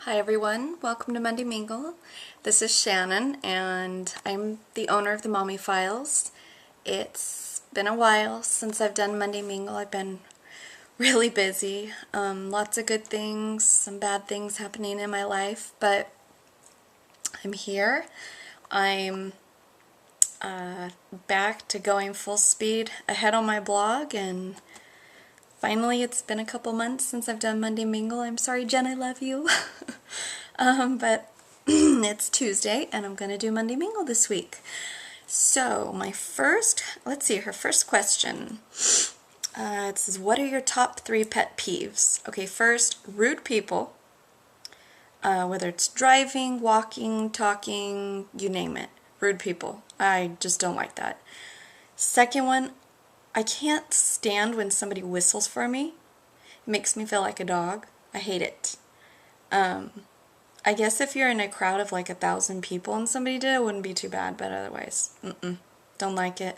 Hi everyone, welcome to Monday Mingle. This is Shannon and I'm the owner of the Mommy Files. It's been a while since I've done Monday Mingle. I've been really busy. Lots of good things, some bad things happening in my life, but I'm here. I'm back to going full speed ahead on my blog, and finally it's been a couple months since I've done Monday Mingle. I'm sorry, Jen, I love you. But it's Tuesday and I'm going to do Monday Mingle this week. So my first, let's see, her first question. It says, what are your top 3 pet peeves? Okay, first, rude people. Whether it's driving, walking, talking, you name it. Rude people. I just don't like that. Second one, I can't stand when somebody whistles for me. It makes me feel like a dog. I hate it. I guess if you're in a crowd of like 1,000 people and somebody did, it wouldn't be too bad, but otherwise, don't like it.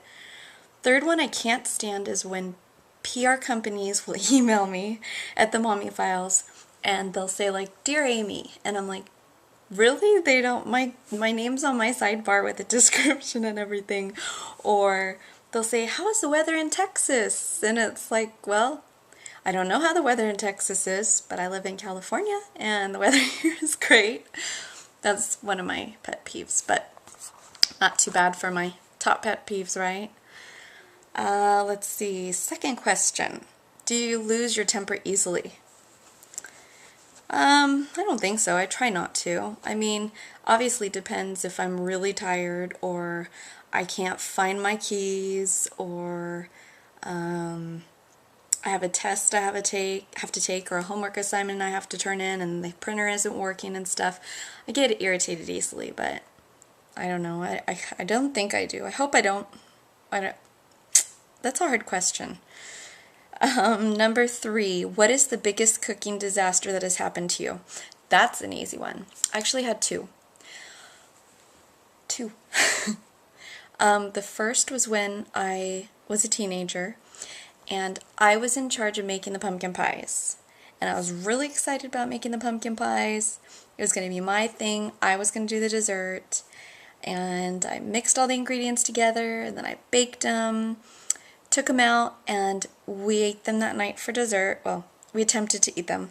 Third one I can't stand is when PR companies will email me at the Mommy Files and they'll say like, "Dear Amy," and I'm like, really? They don't, my name's on my sidebar with a description and everything. Or they'll say, "How is the weather in Texas?" And it's like, well, I don't know how the weather in Texas is, but I live in California and the weather here is great. That's one of my pet peeves, but not too bad for my top pet peeves, right? Let's see, second question. Do you lose your temper easily? I don't think so. I try not to. I mean, obviously it depends if I'm really tired or I can't find my keys, or I have a test I have to take or a homework assignment I have to turn in and the printer isn't working and stuff. I get irritated easily, but I don't know. I don't think I do. I hope I don't. That's a hard question. Number 3, what is the biggest cooking disaster that has happened to you? That's an easy one. I actually had two. The first was when I was a teenager and I was in charge of making the pumpkin pies. And I was really excited about making the pumpkin pies. It was going to be my thing. I was going to do the dessert. And I mixed all the ingredients together and then I baked them. Took them out and we ate them that night for dessert. Well, we attempted to eat them.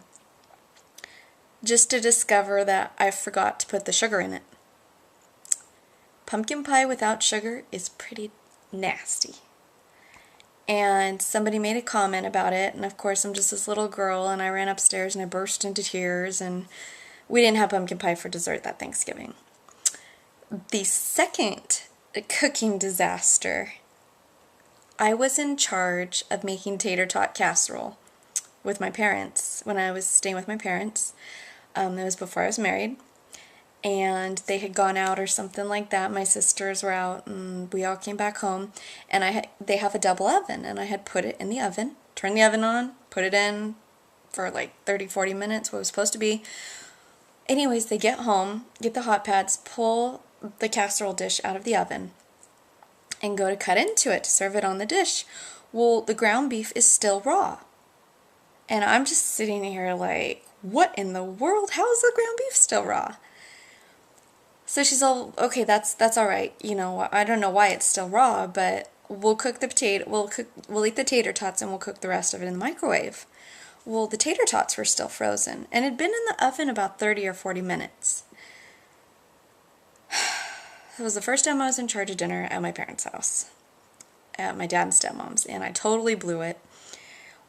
Just to discover that I forgot to put the sugar in it. Pumpkin pie without sugar is pretty nasty. And somebody made a comment about it, and of course I'm just this little girl and I ran upstairs and I burst into tears, and we didn't have pumpkin pie for dessert that Thanksgiving. The second cooking disaster, I was in charge of making tater tot casserole with my parents when I was staying with my parents. It was before I was married, and they had gone out or something like that. My sisters were out and we all came back home, and they have a double oven, and I had put it in the oven, turned the oven on, put it in for like 30-40 minutes, what it was supposed to be. Anyways, they get home, get the hot pads, pull the casserole dish out of the oven and go to cut into it to serve it on the dish. Well, the ground beef is still raw. And I'm just sitting here like, what in the world? How is the ground beef still raw? So she's all, okay, that's all right. You know, I don't know why it's still raw, but we'll cook the potato, we'll eat the tater tots and we'll cook the rest of it in the microwave. Well, the tater tots were still frozen and had been in the oven about 30 or 40 minutes. It was the first time I was in charge of dinner at my parents' house, at my dad and stepmom's, and I totally blew it.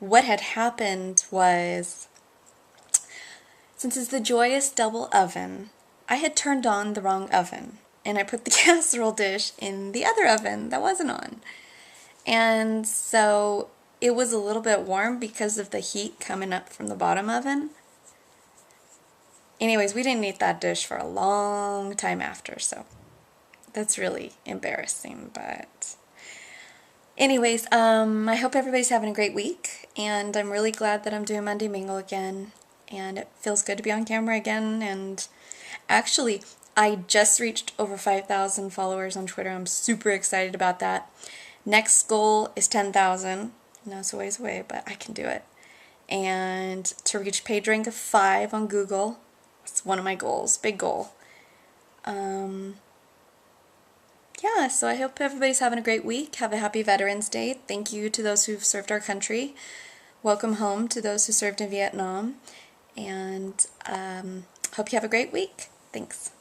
What had happened was, since it's the Joyous double oven, I had turned on the wrong oven, and I put the casserole dish in the other oven that wasn't on. And so it was a little bit warm because of the heat coming up from the bottom oven. Anyways, we didn't eat that dish for a long time after, so that's really embarrassing, but anyways, I hope everybody's having a great week, and I'm really glad that I'm doing Monday Mingle again, and it feels good to be on camera again. And actually, I just reached over 5,000 followers on Twitter. I'm super excited about that. Next goal is 10,000. I know it's a ways away, but I can do it. And to reach page rank of 5 on Google, It's one of my goals, big goal. Yeah, so I hope everybody's having a great week. Have a happy Veterans Day. Thank you to those who've served our country. Welcome home to those who served in Vietnam. And hope you have a great week. Thanks.